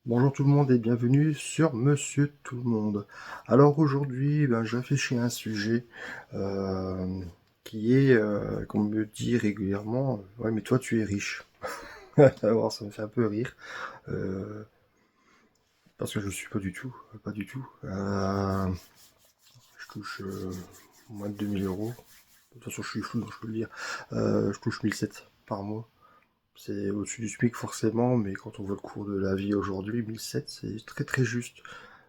Bonjour tout le monde et bienvenue sur Monsieur Tout le Monde. Alors aujourd'hui, je réfléchis à un sujet euh, qui est, qu'on me dit régulièrement, ouais mais toi tu es riche. Alors ça me fait un peu rire, euh, parce que je suis pas du tout, pas du tout. Je touche moins de 2000 euros. De toute façon je suis fou donc je peux le dire. Je touche 1700 par mois. C'est au-dessus du SMIC forcément, mais quand on voit le cours de la vie aujourd'hui, 1700 c'est très très juste.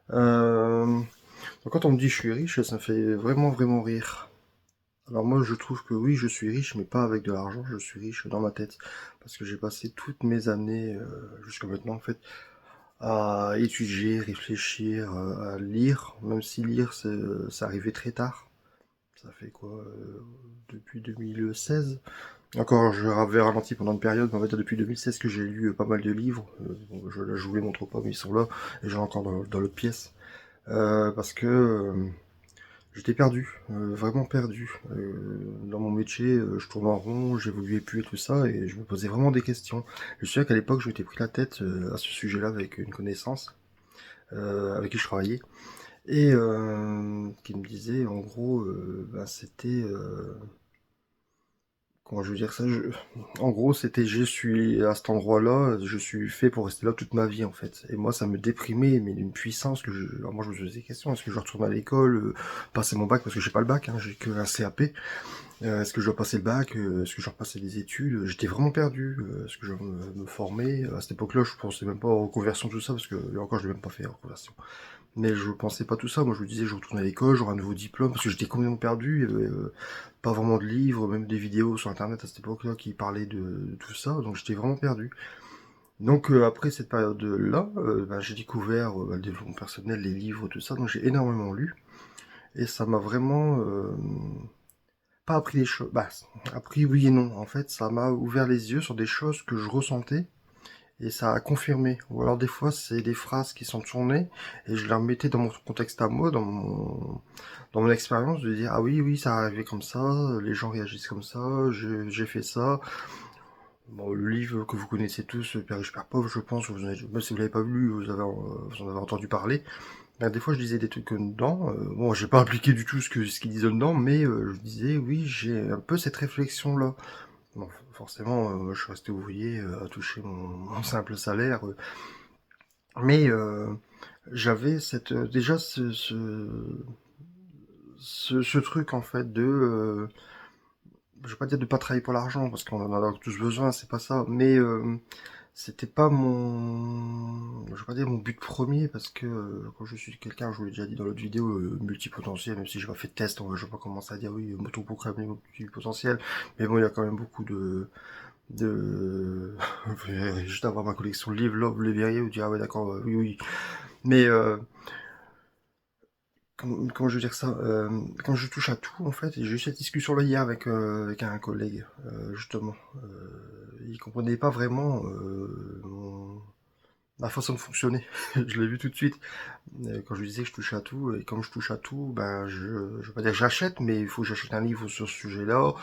Euh, Donc quand on me dit je suis riche, ça me fait vraiment vraiment rire. Alors moi je trouve que oui je suis riche, mais pas avec de l'argent, je suis riche dans ma tête. Parce que j'ai passé toutes mes années, jusqu'à maintenant en fait, à étudier, réfléchir, à lire, même si lire c'est arrivé très tard. Ça fait quoi, depuis 2016? Encore j'avais ralenti pendant une période, mais on va dire depuis 2016 que j'ai lu pas mal de livres. Bon, je vous les montre pas, mais ils sont là, et j'en ai encore dans l'autre pièce. Parce que j'étais perdu, vraiment perdu. Dans mon métier, je tournais en rond, j'évoluais plus et tout ça, et je me posais vraiment des questions. Je me souviens qu'à l'époque, je m'étais pris la tête à ce sujet-là avec une connaissance avec qui je travaillais, et qui me disait, en gros, c'était... comment je veux dire ça En gros, c'était je suis à cet endroit-là, je suis fait pour rester là toute ma vie en fait. Et moi, ça me déprimait, mais d'une puissance que je. Alors moi, je me posais des questions. Est-ce que je retourne à l'école, passer mon bac parce que j'ai pas le bac, hein, j'ai que un CAP. Est-ce que je dois passer le bac, est-ce que je dois repasser des études? J'étais vraiment perdu. Est-ce que je dois me former? À cette époque-là, je pensais même pas aux reconversion tout ça parce que et encore, je l'ai même pas fait reconversion. Mais je pensais pas tout ça. Moi, je me disais, je retourne à l'école, j'aurai un nouveau diplôme, parce que j'étais complètement perdu. Il y avait pas vraiment de livres, même des vidéos sur Internet à cette époque-là qui parlaient de tout ça. Donc, j'étais vraiment perdu. Donc, après cette période-là, j'ai découvert le développement personnel, les livres, tout ça. Donc, j'ai énormément lu. Et ça m'a vraiment pas appris les choses. Bah, appris oui et non. En fait, ça m'a ouvert les yeux sur des choses que je ressentais et ça a confirmé. Ou alors des fois, c'est des phrases qui sont tournées et je les remettais dans mon contexte à moi, dans mon expérience, de dire ah oui, oui, ça arrivait comme ça, les gens réagissent comme ça, j'ai fait ça. Bon, le livre que vous connaissez tous, Père riche, Père pauvre, je pense, même si vous l'avez pas lu, vous en avez entendu parler. Ben, des fois, je disais des trucs dedans. Bon, j'ai pas appliqué du tout ce qu'ils disent dedans, mais je disais oui, j'ai un peu cette réflexion-là. Bon, forcément, je suis resté ouvrier à toucher mon simple salaire. Mais j'avais déjà ce truc en fait de je vais pas dire de pas travailler pour l'argent parce qu'on en a tous besoin, c'est pas ça, mais c'était pas je vais pas dire mon but premier parce que quand je suis quelqu'un, je vous l'ai déjà dit dans l'autre vidéo, multipotentiel, même si j'ai pas fait de test, je vais pas commencer à dire oui, motoprogrammé multipotentiel, mais bon, il y a quand même beaucoup de juste avoir ma collection de livres, là, vous les verriez, vous direz ah ouais d'accord, oui oui, mais comment je veux dire ça quand je touche à tout, en fait, et j'ai eu cette discussion-là hier avec un collègue, justement. Il comprenait pas vraiment ma façon de fonctionner. Je l'ai vu tout de suite. Quand je lui disais que je touche à tout, et comme je touche à tout, je vais pas dire que j'achète, mais il faut que j'achète un livre sur ce sujet-là.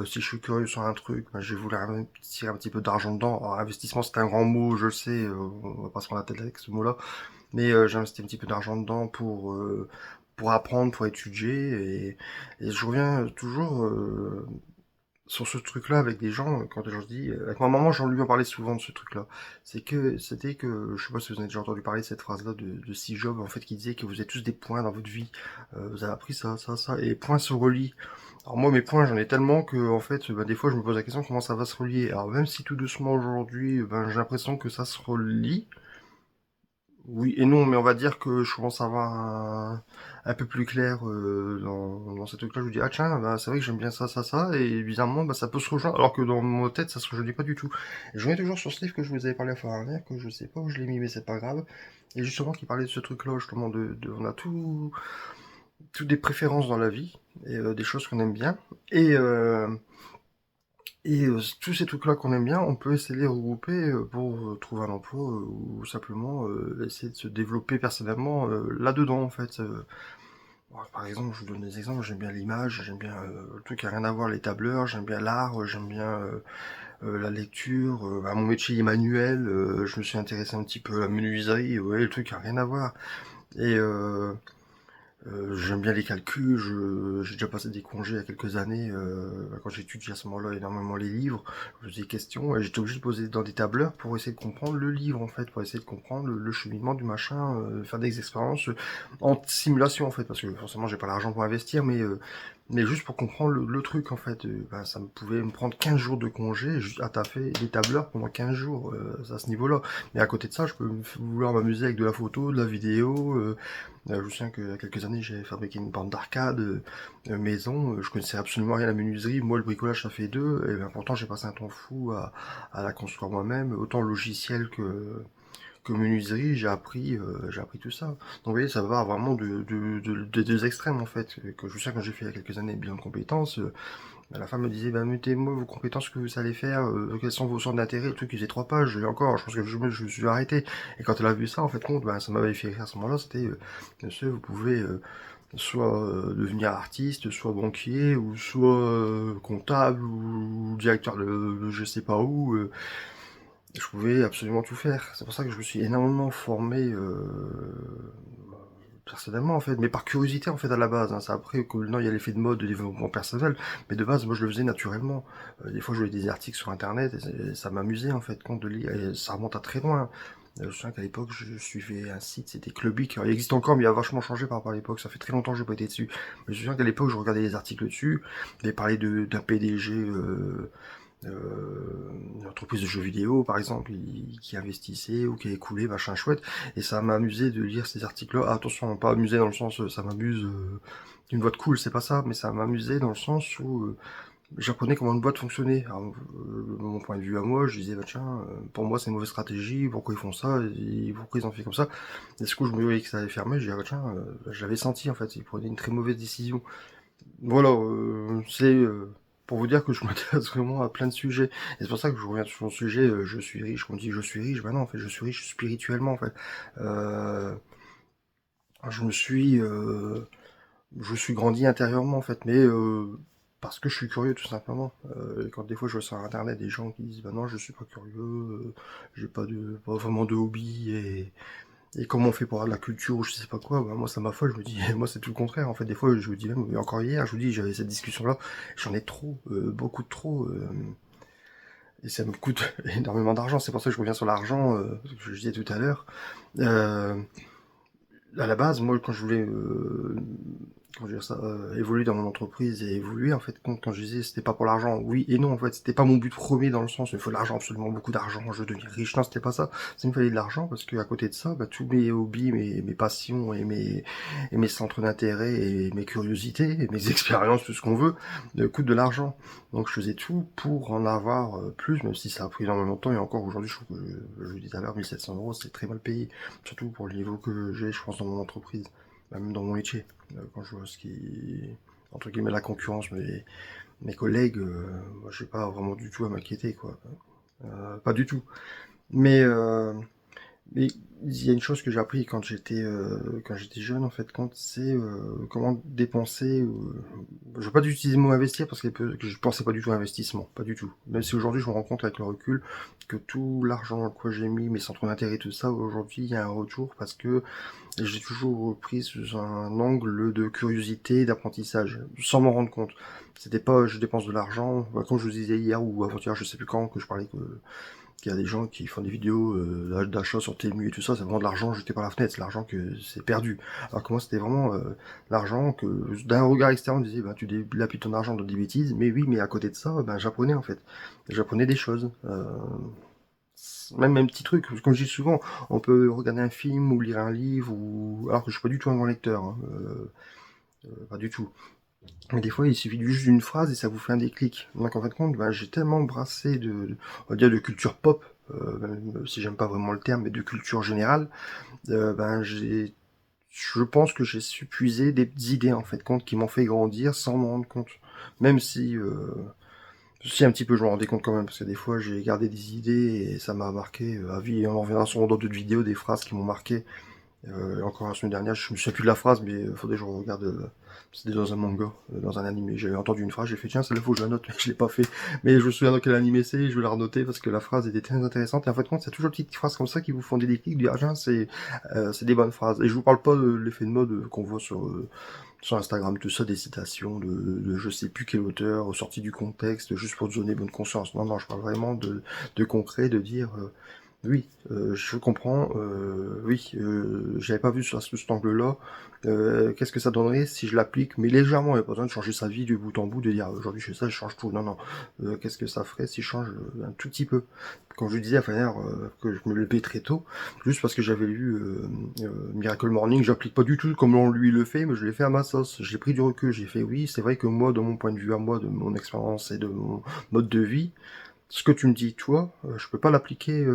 Si je suis curieux sur un truc, je vais vouloir investir un petit peu d'argent dedans. Alors, investissement, c'est un grand mot, je le sais, on va pas se prendre la tête avec ce mot-là. Mais j'ai investi un petit peu d'argent dedans pour apprendre, pour étudier. Et je reviens toujours sur ce truc-là avec des gens, quand je dis... avec ma maman, j'en lui en parlais souvent de ce truc-là. C'était que, je sais pas si vous avez déjà entendu parler de cette phrase-là de Steve Jobs, en fait, qui disait que vous êtes tous des points dans votre vie. Vous avez appris ça, ça, ça, et les points se relient. Alors moi, mes points, j'en ai tellement que, en fait, des fois, je me pose la question comment ça va se relier. Alors même si tout doucement aujourd'hui, j'ai l'impression que ça se relie, oui et non, mais on va dire que je commence à avoir un peu plus clair dans ce truc-là. Je me dis, ah tiens, c'est vrai que j'aime bien ça, ça, ça, et bizarrement, ça peut se rejoindre, alors que dans mon tête, ça se rejoignait pas du tout. Et je reviens toujours sur ce livre que je vous avais parlé la fois dernière, que je sais pas où je l'ai mis, mais c'est pas grave. Et justement, qui parlait de ce truc-là, justement, on a tout des préférences dans la vie, et des choses qu'on aime bien. Et, euh, et tous ces trucs-là qu'on aime bien, on peut essayer de les regrouper pour trouver un emploi ou simplement essayer de se développer personnellement là-dedans en fait. Bon, par exemple, je vous donne des exemples, j'aime bien l'image, j'aime bien le truc qui a rien à voir, les tableurs, j'aime bien l'art, j'aime bien la lecture, à mon métier manuel, je me suis intéressé un petit peu à la menuiserie, ouais, le truc a rien à voir. Et j'aime bien les calculs, j'ai déjà passé des congés il y a quelques années, quand j'étudiais à ce moment-là énormément les livres, je me faisais des questions et j'étais obligé de poser dans des tableurs pour essayer de comprendre le livre en fait, pour essayer de comprendre le cheminement du machin, faire des expériences en simulation en fait, parce que forcément j'ai pas l'argent pour investir, mais juste pour comprendre le truc en fait, bah, ça me pouvait me prendre 15 jours de congé juste à taffer des tableurs pendant 15 jours, à ce niveau-là. Mais à côté de ça, je peux vouloir m'amuser avec de la photo, de la vidéo, je me souviens qu'il y a quelques années, j'ai fabriqué une bande d'arcade maison. Je connaissais absolument rien à la menuiserie. Moi, le bricolage, ça fait deux. Et ben, pourtant, j'ai passé un temps fou à la construire moi-même. Autant logiciel que menuiserie, j'ai appris tout ça. Donc, vous voyez, ça va vraiment des deux extrêmes, en fait. Que je me souviens quand j'ai fait il y a quelques années bilan de compétences, bah, la femme me disait, bah, mettez-moi vos compétences que vous allez faire, quels sont vos centres d'intérêt, le truc, il faisait 3 pages, et encore, je pense que je me suis arrêté. Et quand elle a vu ça, en fait, compte, bah, ça m'avait fait rire à ce moment-là, c'était, monsieur, vous pouvez, soit devenir artiste, soit banquier, ou soit comptable, ou directeur de je sais pas où, je pouvais absolument tout faire. C'est pour ça que je me suis énormément formé, personnellement en fait, mais par curiosité en fait à la base, hein. C'est après que maintenant il y a l'effet de mode de développement personnel, mais de base moi je le faisais naturellement. Des fois je voyais des articles sur internet et ça m'amusait en fait compte de lire, et ça remonte à très loin. Je me souviens qu'à l'époque je suivais un site, c'était Clubic. Alors, il existe encore mais il a vachement changé par rapport à l'époque, ça fait très longtemps que j'ai pas été dessus. Mais je me souviens qu'à l'époque je regardais les articles dessus, il parlait d'un PDG une entreprise de jeux vidéo par exemple qui investissait ou qui avait coulé machin chouette, et ça m'a amusé de lire ces articles là. Ah, attention, pas amusé dans le sens ça m'amuse d'une voix de cool, c'est pas ça, mais ça m'amusait dans le sens où j'apprenais comment une boîte fonctionnait. Alors, de mon point de vue à moi, je disais bah tiens, pour moi c'est une mauvaise stratégie, pourquoi ils font ça et pourquoi ils ont fait comme ça. Et ce coup je me voyais que ça allait fermer, je disais bah tiens, j'avais senti en fait ils prenaient une très mauvaise décision. Voilà, c'est pour vous dire que je m'intéresse vraiment à plein de sujets. Et c'est pour ça que je reviens sur le sujet, je suis riche, on dit je suis riche, bah non, en fait, je suis riche spirituellement, en fait. Euh, je me suis, je suis grandi intérieurement, en fait, mais parce que je suis curieux, tout simplement. Et quand des fois je vois sur Internet des gens qui disent, bah non, je suis pas curieux, j'ai pas vraiment de hobby, et comment on fait pour avoir de la culture ou je sais pas quoi, bah moi ça m'affole, je me dis, moi c'est tout le contraire, en fait, des fois je me dis même, et encore hier, je vous dis, j'avais cette discussion-là, j'en ai trop, beaucoup de trop, et ça me coûte énormément d'argent, c'est pour ça que je reviens sur l'argent, que je disais tout à l'heure. Euh, à la base, moi quand je voulais comment dire ça, évoluer dans mon entreprise et évoluer, en fait, quand je disais c'était pas pour l'argent, oui et non, en fait, c'était pas mon but premier dans le sens, il faut de l'argent, absolument beaucoup d'argent, je veux devenir riche, non, c'était pas ça, ça me fallait de l'argent parce que à côté de ça, bah, tous mes hobbies, mes passions et mes centres d'intérêt et mes curiosités et mes expériences, tout ce qu'on veut, coûtent de l'argent. Donc je faisais tout pour en avoir plus, même si ça a pris énormément de temps, et encore aujourd'hui, je trouve que, je vous dis tout à l'heure, 1 700 euros, c'est très mal payé, surtout pour le niveau que j'ai, je pense, dans mon entreprise, même dans mon métier. Quand je vois ce qui, entre guillemets, la concurrence, mes collègues, moi, j'ai pas vraiment du tout à m'inquiéter, quoi. Pas du tout. Mais mais il y a une chose que j'ai appris quand j'étais jeune en fait, quand c'est comment dépenser. Je veux pas utiliser le mot investir parce que je pensais pas du tout à investissement, pas du tout. Même si aujourd'hui je me rends compte avec le recul que tout l'argent dans quoi j'ai mis, mes centres d'intérêt, tout ça, aujourd'hui il y a un retour parce que j'ai toujours pris sous un angle de curiosité, d'apprentissage, sans m'en rendre compte. C'était pas je dépense de l'argent, bah, comme je vous disais hier ou avant-hier, je sais plus quand, que je parlais qu'il y a des gens qui font des vidéos d'achat sur Temu et tout ça, c'est vraiment de l'argent jeté par la fenêtre, c'est l'argent que c'est perdu. Alors que moi c'était vraiment l'argent que d'un regard extérieur on disait bah tu dilapides ton argent dans des bêtises, mais oui, mais à côté de ça, ben j'apprenais en fait. J'apprenais des choses. Même un petit truc, comme je dis souvent, on peut regarder un film ou lire un livre, ou alors que je suis pas du tout un grand lecteur, hein, pas du tout. Mais des fois, il suffit juste d'une phrase et ça vous fait un déclic. Donc en fin de compte, ben, j'ai tellement brassé on va dire de culture pop, même si j'aime pas vraiment le terme, mais de culture générale, ben je pense que j'ai su puiser des idées en fait compte qui m'ont fait grandir sans m'en rendre compte. Même si un petit peu je m'en rendais compte quand même, parce que des fois j'ai gardé des idées et ça m'a marqué à vie, et on en reviendra sûrement dans d'autres vidéos, des phrases qui m'ont marqué Encore la semaine dernière, je me souviens plus de la phrase, mais faudrait que je regarde. C'était dans un manga, dans un animé. J'avais entendu une phrase, j'ai fait tiens, celle-là faut que je la note, mais je l'ai pas fait. Mais je me souviens dans quel animé c'est, je vais la renoter parce que la phrase était très intéressante. Et en fait, compte, c'est toujours des petites phrases comme ça qui vous font des déclics, du ah tiens, c'est des bonnes phrases. Et je vous parle pas de l'effet de mode qu'on voit sur Instagram, tout ça, des citations de je sais plus quel auteur, sorti du contexte, juste pour te donner bonne conscience. Non, non, je parle vraiment de concret, de dire oui, je comprends, oui, j'avais pas vu ça sous cet angle-là. Qu'est-ce que ça donnerait si je l'applique, mais légèrement, il n'y a pas besoin de changer sa vie du bout en bout, de dire aujourd'hui je fais ça, je change tout. Non, non. Qu'est-ce que ça ferait si je change un tout petit peu? Quand je disais à Fahner que je me levais très tôt, juste parce que j'avais lu Miracle Morning, j'applique pas du tout comme on lui le fait, mais je l'ai fait à ma sauce. J'ai pris du recul, j'ai fait oui, c'est vrai que moi, de mon point de vue à moi, de mon expérience et de mon mode de vie, ce que tu me dis, toi, je peux pas l'appliquer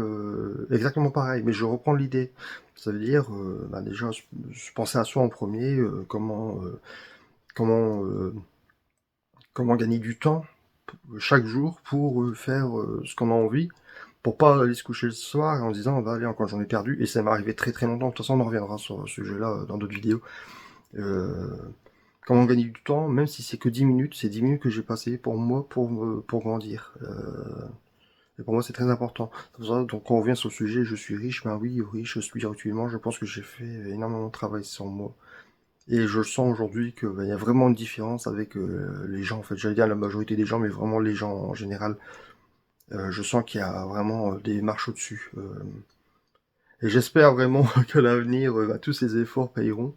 exactement pareil, mais je reprends l'idée. Ça veut dire, bah déjà, se penser à soi en premier, comment, comment gagner du temps chaque jour pour faire ce qu'on a envie, pour pas aller se coucher le soir en se disant, bah allez, encore j'en ai perdu, et ça m'est arrivé très très longtemps. De toute façon, on en reviendra sur ce sujet-là dans d'autres vidéos. Euh, Comment gagner du temps, même si c'est que 10 minutes, c'est 10 minutes que j'ai passé pour moi, pour grandir. Et pour moi, c'est très important. C'est pour ça, donc, quand on revient sur le sujet, je suis riche, ben oui, riche spirituellement, je pense que j'ai fait énormément de travail sur moi. Et je sens aujourd'hui que ben, il y a vraiment une différence avec les gens, en fait, j'allais dire la majorité des gens, mais vraiment les gens en général. Je sens qu'il y a vraiment des marches au-dessus. Et j'espère vraiment que l'avenir, ben, tous ces efforts payeront.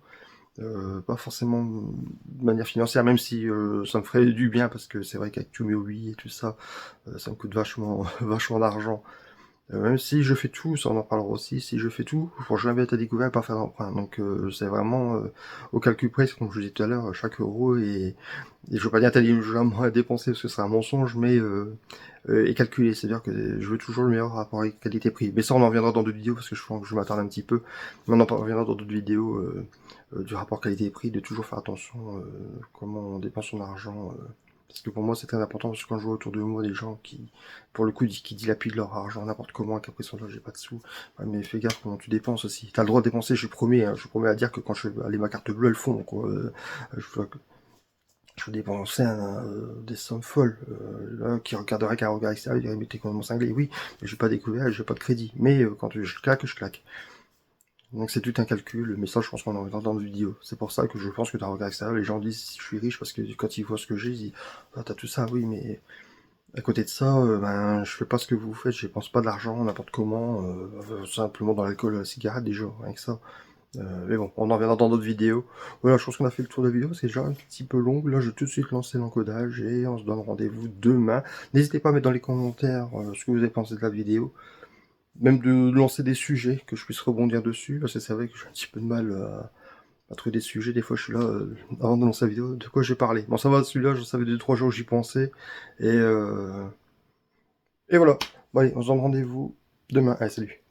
Pas forcément de manière financière, même si ça me ferait du bien, parce que c'est vrai qu'avec tous mes hobbies et tout ça, ça me coûte vachement, vachement d'argent. Même si je fais tout, ça on en parlera aussi, si je fais tout, faut jamais être à découvert et pas faire d'emprunt. Donc c'est vraiment au calcul près, comme je vous disais tout à l'heure, chaque euro et je veux pas dire intelligemment à dépenser parce que c'est un mensonge, mais est calculé. C'est-à-dire que je veux toujours le meilleur rapport qualité-prix. Mais ça on en reviendra dans d'autres vidéos parce que je pense que je m'attarde un petit peu. Mais on en reviendra dans d'autres vidéos du rapport qualité-prix, de toujours faire attention comment on dépense son argent. Parce que pour moi, c'est très important, parce que quand je vois autour de moi des gens qui, pour le coup, qui dilapident leur argent n'importe comment, et qu'après sont là, j'ai pas de sous. Ouais, mais fais gaffe comment tu dépenses aussi. T'as le droit de dépenser, je promets, hein, je promets à dire que quand je vais aller ma carte bleue, elles fond, quoi. Je vais dépenser des sommes folles. Là, qui regarderait qu'un regard extérieur, il dirait, mais t'es complètement cinglé. Oui, mais j'ai pas découvert, j'ai pas de crédit. Mais quand je claque, je claque. Donc c'est tout un calcul, mais ça je pense qu'on en reviendra dans une vidéo. C'est pour ça que je pense que d'un regard extérieur, les gens disent si je suis riche parce que quand ils voient ce que j'ai, ils disent ah t'as tout ça, oui mais à côté de ça, ben je fais pas ce que vous faites, je dépense pas d'argent n'importe comment, simplement dans l'alcool, la cigarette déjà, rien que ça. Mais bon, on en reviendra dans d'autres vidéos. Voilà, je pense qu'on a fait le tour de la vidéo, c'est déjà un petit peu long. Là je vais tout de suite lancer l'encodage et on se donne rendez-vous demain. N'hésitez pas à mettre dans les commentaires ce que vous avez pensé de la vidéo. Même de lancer des sujets, que je puisse rebondir dessus, parce que c'est vrai que j'ai un petit peu de mal à trouver des sujets, des fois je suis là, avant de lancer la vidéo, de quoi j'ai parlé. Bon ça va, celui-là, je savais 2-3 jours que j'y pensais, et, euh, et voilà. Bon allez, on se donne rendez-vous demain, allez salut.